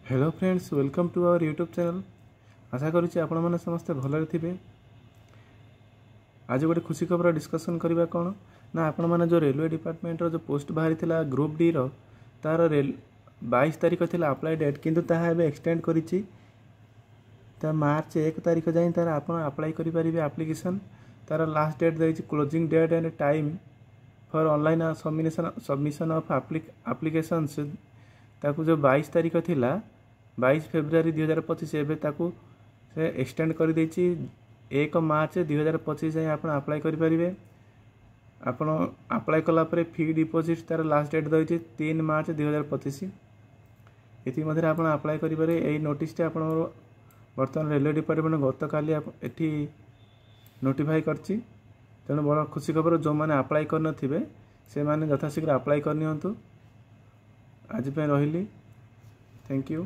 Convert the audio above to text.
Hello friends, welcome to our YouTube channel. आशा करुच्ची आपण मैंने समस्ते भलरे थे। आज गोटे खुशी खबर डिस्कसन करवा कौन ना आपण मैंने जो रेलवे डिपार्टमेंट जो पोस्ट बाहरी थिला ग्रुप डी रो तार 22 तारीख थी अप्लाई डेट किंतु ताहा एबे एक्सटेंड करिछि मार्च 1 तारीख जाए तार आपण अप्लाई करि परिबे एप्लिकेशन। तार लास्ट डेट देछि closing date and time for online submission of applications ताकू जो 22 तारीख थिला 22 फेब्रुआरी 2025 एबे ताकू से एक्सटेंड कर देछि 1 मार्च 2025 जाए आपण अप्लाई करि परिबे। आपण अप्लाई कला परे फी डिपोजिट तार लास्ट डेट देछि 3 मार्च 2025। एथि मध्ये आपण अप्लाई करि पारे। एई नोटिस टे आपण वर्तमान रेलवे डिपार्टमेंट गत काली एठी नोटिफाई करछि। तेणु बड़ खुशी खबर जो मैंने अप्लाई कर नथिबे से माने यथाशीघ्र अप्लाई करनियंतु। आज पे रहिली। Thank you.